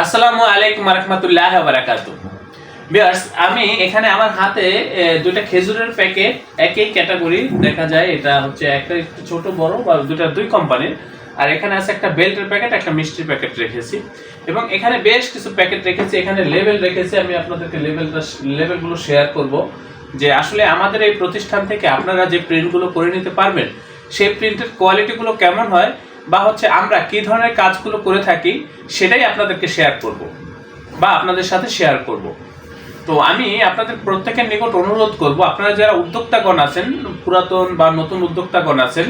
আসসালামু আলাইকুম রাহমাতুল্লাহি ওয়া বারাকাতুহু। ভিউয়ার্স, আমি এখানে আমার হাতে দুটো খেজুরের প্যাকেট, একই ক্যাটাগরি দেখা যায়। এটা হচ্ছে একটা একটু ছোট বড় বা দুই কোম্পানির। আর এখানে আছে একটা বেল্টের প্যাকেট, একটা মিষ্টির প্যাকেট রেখেছি এবং এখানে বেশ কিছু প্যাকেট রেখেছি। এখানে লেবেল রেখেছি, আমি আপনাদেরকে লেবেলগুলো শেয়ার করব যে আসলে আমাদের এই প্রতিষ্ঠান থেকে আপনারা যে প্রিন্টগুলো করে নিতে পারবেন সেই প্রিন্টের কোয়ালিটিগুলো কেমন হয় বা হচ্ছে আমরা কি ধরনের কাজগুলো করে থাকি সেটাই আপনাদেরকে শেয়ার করব বা আপনাদের সাথে শেয়ার করব। তো আমি আপনাদের প্রত্যেকের নিকট অনুরোধ করব, আপনারা যারা উদ্যোক্তাগণ আছেন, পুরাতন বা নতুন উদ্যোক্তাগণ আছেন,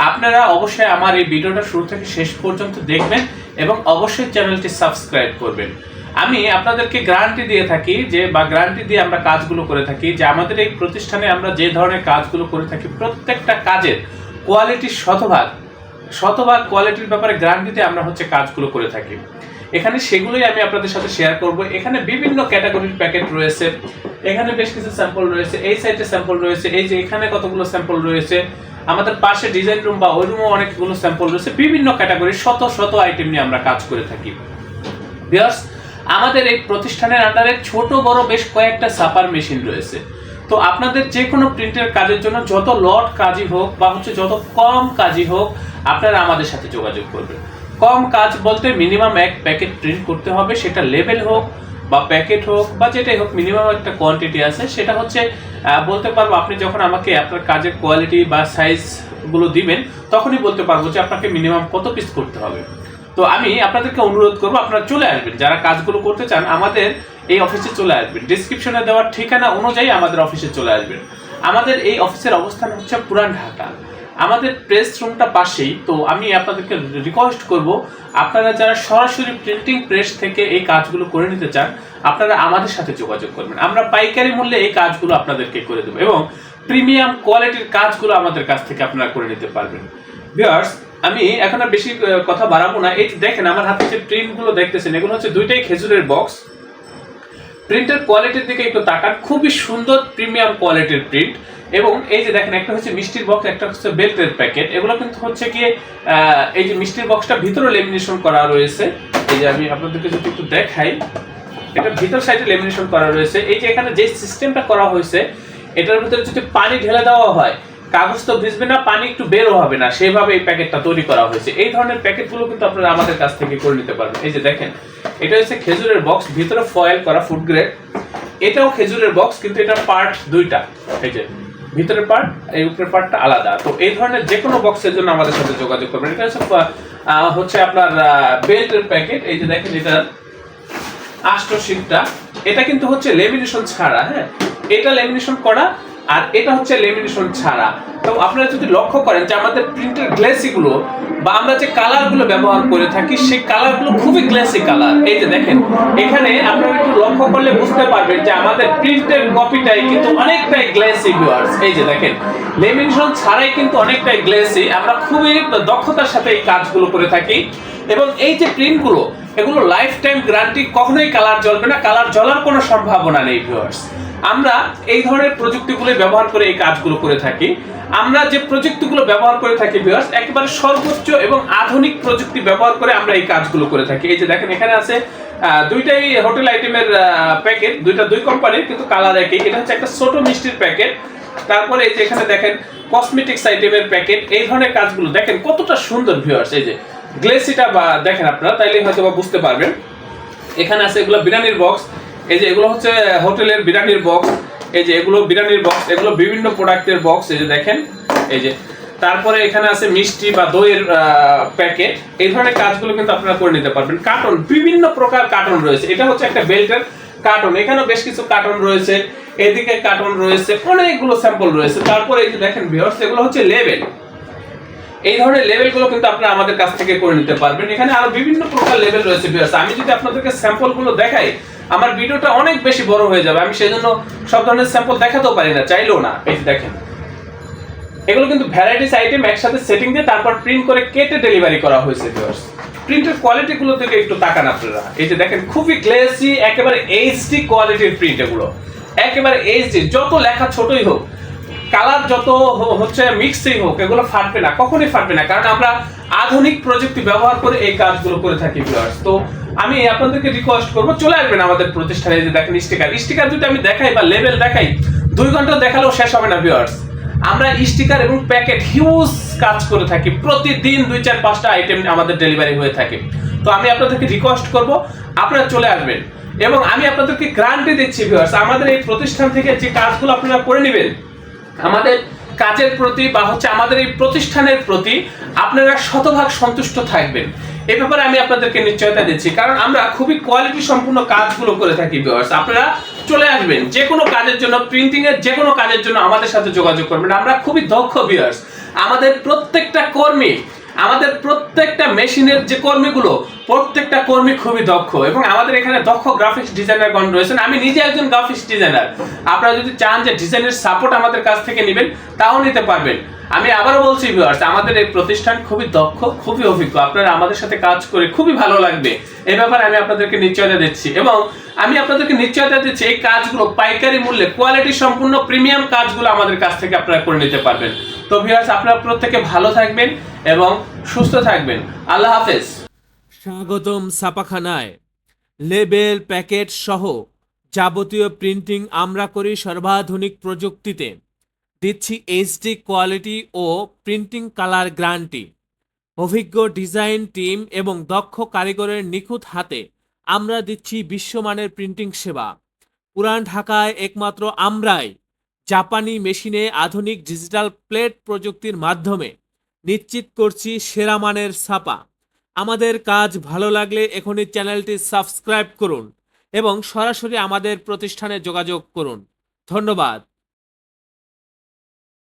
আপনারা অবশ্যই আমার এই ভিডিওটা শুরু থেকে শেষ পর্যন্ত দেখবেন এবং অবশ্যই চ্যানেলটি সাবস্ক্রাইব করবেন। আমি আপনাদেরকে গ্যারান্টি দিয়ে থাকি গ্যারান্টি দিয়ে আমরা কাজগুলো করে থাকি যে আমাদের এই প্রতিষ্ঠানে আমরা যে ধরনের কাজগুলো করে থাকি প্রত্যেকটা কাজের কোয়ালিটির শতভাগ কোয়ালিটির ব্যাপারে গ্যারান্টিতে আমরা কাজগুলো করে থাকি। এখানে সেগুলোই আমি আপনাদের সাথে শেয়ার করব। এখানে বিভিন্ন ক্যাটাগরির প্যাকেট রয়েছে, এখানে বেশ কিছু স্যাম্পল রয়েছে, এই সাইডে স্যাম্পল রয়েছে, এই যে এখানে কতগুলো স্যাম্পল রয়েছে, আমাদের পাশে ডিজাইন রুম বা ওই রুমও অনেকগুলো স্যাম্পল রয়েছে। বিভিন্ন ক্যাটাগরির শত আইটেম নিয়ে আমরা কাজ করে থাকি। ভিউয়ার্স, আমাদের এই প্রতিষ্ঠানের আন্ডারে ছোট বড় বেশ কয়েকটা ছাপার মেশিন রয়েছে। তো আপনাদের যে কোনো প্রিন্টের কাজের জন্য যত লট কাজই হোক বা যত কম কাজই হোক, আপনারা আমাদের সাথে যোগাযোগ করবেন। কম কাজ বলতে মিনিমাম এক প্যাকেট প্রিন্ট করতে হবে, সেটা লেবেল হোক বা প্যাকেট হোক বা যেটাই হোক, মিনিমাম একটা কোয়ান্টিটি আছে। সেটা বলতে পারবো আপনি যখন আমাকে আপনার কাজের কোয়ালিটি বা সাইজগুলো দিবেন তখনই বলতে পারবো যে আপনাকে মিনিমাম কত পিস করতে হবে। তো আমি আপনাদেরকে অনুরোধ করবো আপনারা চলে আসবেন, যারা কাজগুলো করতে চান আমাদের এই অফিসে চলে আসবেন। ডেসক্রিপশনে দেওয়ার ঠিকানা অনুযায়ী আমাদের অফিসে চলে আসবেন। আমাদের এই অফিসের অবস্থান হচ্ছে পুরান ঢাকা, আমাদের প্রেস রুমটা পাশেই। তো আমি আপনাদেরকে রিকোয়েস্ট করব, আপনারা যারা সরাসরি প্রিন্টিং প্রেস থেকে এই কাজগুলো করে নিতে চান আপনারা আমাদের সাথে যোগাযোগ করবেন। আমরা পাইকারি মূল্যে এই কাজগুলো আপনাদেরকে করে দেবো এবং প্রিমিয়াম কোয়ালিটির কাজগুলো আমাদের কাছ থেকে আপনারা করে নিতে পারবেন। ভিউয়ার্স, আমি এখন আর বেশি কথা বাড়াবো না। এই দেখেন আমার হাতে যে প্রিন্টগুলো দেখতেছেন, এগুলো হচ্ছে দুইটাই খেজুরের বক্স। প্রিন্টের কোয়ালিটির দিকে একটু তাকান, খুবই সুন্দর প্রিমিয়াম কোয়ালিটির প্রিন্ট। এবং এই যে দেখেন, একটা হচ্ছে মিষ্টির বক্স, একটা হচ্ছে বেল্টের প্যাকেট। এগুলো কিন্তু এই যে মিষ্টির বক্সটা ভিতরে লেমিনেশন করা রয়েছে। এই যে আমি আপনাদেরকে যদি একটু দেখাই, এটা ভিতর সাইডে লেমিনেশন করা রয়েছে। এই যে এখানে যে সিস্টেমটা করা হয়েছে, এটার ভিতরে যদি পানি ঢেলে দেওয়া হয় কাগজ তো ভিজবে না, পানি একটু বেরও হবে না, সেভাবে এই প্যাকেটটা তৈরি করা হয়েছে। এই ধরনের প্যাকেটগুলো কিন্তু আপনারা আমাদের কাছ থেকে করে নিতে পারবেন। এই যে দেখেন, এটা হচ্ছে খেজুরের বক্স, ভিতরে ফয়েল করা ফুড গ্রেড। এটাও খেজুরের বক্স, কিন্তু এটা পার্ট দুইটা। এই যে ভিতরের পার্ট, এই উপরের পার্টটা আলাদা। তো এই ধরনের যে কোনো বক্সের জন্য আমাদের সাথে যোগাযোগ করবেন। এটা হচ্ছে আপনার বেল্টের প্যাকেট। এই যে দেখেন, এটা আষ্টশিটটা, এটা কিন্তু হচ্ছে লেমিনেশন ছাড়া। হ্যাঁ, এটা লেমিনেশন করা আর এটা হচ্ছে লেমিনেশন ছাড়া। তো আপনারা যদি লক্ষ্য করেন যে আমাদের প্রিন্টের গ্লেসিগুলো বা আমরা যে কালারগুলো ব্যবহার করে থাকি সেই কালারগুলো খুবই গ্লেসি কালার। এই যে দেখেন, এখানে আপনারা একটু লক্ষ্য করলে বুঝতে পারবেন যে আমাদের প্রিন্টের কপিটাই কিন্তু অনেকটাই গ্লেসি। ভিউয়ার্স, এই যে দেখেন, লেমিনেশন ছাড়াই কিন্তু অনেকটাই গ্লেসি। আমরা খুবই দক্ষতার সাথে এই কাজগুলো করে থাকি এবং এই যে প্রিন্টগুলো, এগুলো লাইফ টাইম গ্যারান্টি, কখনোই কালার জ্বলবে না, কালার জ্বলার কোনো সম্ভাবনা নেই। ভিউয়ার্স, আমরা এই ধরনের প্রযুক্তিগুলো ব্যবহার করে এই কাজগুলো করে থাকি। আমরা যে প্রযুক্তিগুলো ব্যবহার করে থাকি ভিউয়ার্স, একেবারে সর্বোচ্চ এবং আধুনিক প্রযুক্তি ব্যবহার করে আমরা এই কাজগুলো করে থাকি। এই যে দেখেন, এখানে আছে দুইটাই হোটেল আইটেমের প্যাকেট, দুই কোম্পানির, কিন্তু কালার একই। এটা হচ্ছে একটা ছোট মিষ্টির প্যাকেট। তারপরে এই যে এখানে দেখেন কসমেটিক্স আইটেমের প্যাকেট। এই ধরনের কাজগুলো দেখেন কতটা সুন্দর। ভিউয়ার্স, এই যে গ্লেসিটা দেখেন আপনারা, তাইলে হয়তো বা বুঝতে পারবেন। এখানে আছে এগুলো বিরিয়ানির বক্স। এই যে এগুলো হচ্ছে হোটেলের বিরিয়ানির বক্স। এই যে এগুলো বিরিয়ানির বক্স, এগুলো বিভিন্ন প্রোডাক্টের বক্স। এই যে দেখেন, এই যে তারপরে এখানে আছে মিষ্টি বা দইয়ের প্যাকেট। এই ধরনের কাজগুলো কিন্তু আপনারা করে নিতে পারবেন। কার্টন, বিভিন্ন প্রকার কার্টন রয়েছে। এটা হচ্ছে একটা বেল্টের কার্টন, এখানেও বেশ কিছু কার্টন রয়েছে, এদিকে কার্টন রয়েছে, অনেকগুলো স্যাম্পল রয়েছে। তারপরে এই যে দেখেন ভিউয়ার্স, এগুলো হচ্ছে লেবেল। এই ধরনের লেভেলগুলো কিন্তু আপনারা আমাদের কাছ থেকে করে নিতে পারবেন। এখানে আরো বিভিন্ন প্রকার লেভেল রয়েছে। ভিউয়ার্স, আমি যদি আপনাদেরকে স্যাম্পলগুলো দেখাই আমার ভিডিওটা অনেক বেশি বড় হয়ে যাবে, আমি সেজন্য সব ধরনের স্যাম্পল দেখাতেও পারি না, চাইলেও না। এই যে দেখেন, এগুলো কিন্তু ভ্যারাইটিস আইটেম একসাথে সেটিং দিয়ে তারপর প্রিন্ট করে কেটে ডেলিভারি করা হয়েছে। ভিউয়ার্স, প্রিন্টের কোয়ালিটিগুলো থেকে একটু তাকান আপনারা। এই যে দেখেন, খুবই গ্লেসি, একেবারে এইচডি কোয়ালিটির প্রিন্ট। এগুলো একেবারে এইচডি, যত লেখা ছোটই হোক, কালার যত মিক্সই হোক, এগুলো ফাটবে না, কখনোই ফাটবে না। কারণ আমরা আধুনিক প্রযুক্তি ব্যবহার করে এই কাজগুলো করে থাকি ভিউয়ার্স। তো আমি আপনাদেরকে রিকোয়েস্ট করবো চলে আসবেন আমাদের প্রতিষ্ঠানে। যে দেখেন স্টিকার যদি আমি দেখাই বা লেবেল দেখাই 2 ঘন্টা দেখালেও শেষ হবে না ভিউয়ার্স। আমরা স্টিকার এবং প্যাকেট হিউজ কাজ করে থাকি, প্রতিদিন 2-4-5টা আইটেম আমাদের ডেলিভারি হয়ে থাকে। তো আমি আপনাদেরকে রিকোয়েস্ট করব আপনারা চলে আসবেন, এবং আমি আপনাদেরকে গ্যারান্টি দিচ্ছি ভিউয়ার্স, আমাদের এই প্রতিষ্ঠান থেকে যে কাজগুলো আপনারা করে নেবেন, আমাদের কাজের প্রতি বা আমাদের এই প্রতিষ্ঠানের প্রতি আপনারা শতভাগ সন্তুষ্ট থাকবেন। এই ব্যাপারে আমি আপনাদেরকে নিশ্চয়তা দিচ্ছি, কারণ আমরা খুবই কোয়ালিটি সম্পূর্ণ কাজগুলো করে থাকি ভিউয়ার্স। আপনারা চলে আসবেন যে কোনো কাজের জন্য, প্রিন্টিং এর যে কোনো কাজের জন্য আমাদের সাথে যোগাযোগ করবেন। আমরা খুবই দক্ষ ভিউয়ার্স। আমাদের প্রত্যেকটা কর্মী, আমাদের প্রত্যেকটা মেশিনের যে কর্মীগুলো, প্রত্যেকটা কর্মী খুবই দক্ষ, এবং আমাদের এখানে দক্ষ গ্রাফিক্স ডিজাইনারগণ রয়েছেন। আমি নিজে একজন গ্রাফিক্স ডিজাইনার। আপনারা যদি চান যে ডিজাইনের সাপোর্ট আমাদের কাছ থেকে নেবেন, তাও নিতে পারবেন। আমি আবারও বলছি ভিউয়ার্স, আমাদের এই প্রতিষ্ঠান খুবই দক্ষ, খুবই অভিজ্ঞ। আপনারা আমাদের সাথে কাজ করে খুবই ভালো লাগবে, এই ব্যাপারে আমি আপনাদেরকে নিশ্চয়তা দিচ্ছি। এবং আমি আপনাদেরকে নিশ্চয়তা দিচ্ছি এই কাজগুলো পাইকারি মূল্যে কোয়ালিটি সম্পূর্ণ প্রিমিয়াম কাজগুলো আমাদের কাছ থেকে আপনারা করে নিতে পারবেন। তো ভিউয়ার্স, আপনারা প্রত্যেকে ভালো থাকবেন এবং সুস্থ থাকবেন। আল্লাহ হাফেজ। স্বাগতম ছাপাখানায়। লেবেল, প্যাকেট সহ যাবতীয় প্রিন্টিং আমরা করি সর্বাধুনিক প্রযুক্তিতে। দিচ্ছি এইচডি কোয়ালিটি ও প্রিন্টিং কালার গ্যারান্টি। অভিজ্ঞ ডিজাইন টিম এবং দক্ষ কারিগরের নিখুঁত হাতে আমরা দিচ্ছি বিশ্বমানের প্রিন্টিং সেবা। পুরান ঢাকায় একমাত্র আমরাই জাপানি মেশিনে আধুনিক ডিজিটাল প্লেট প্রযুক্তির মাধ্যমে নিশ্চিত করছি সেরা মানের ছাপা। আমাদের কাজ ভালো লাগলে এখনই চ্যানেলটি সাবস্ক্রাইব করুন এবং সরাসরি আমাদের প্রতিষ্ঠানে যোগাযোগ করুন। ধন্যবাদ।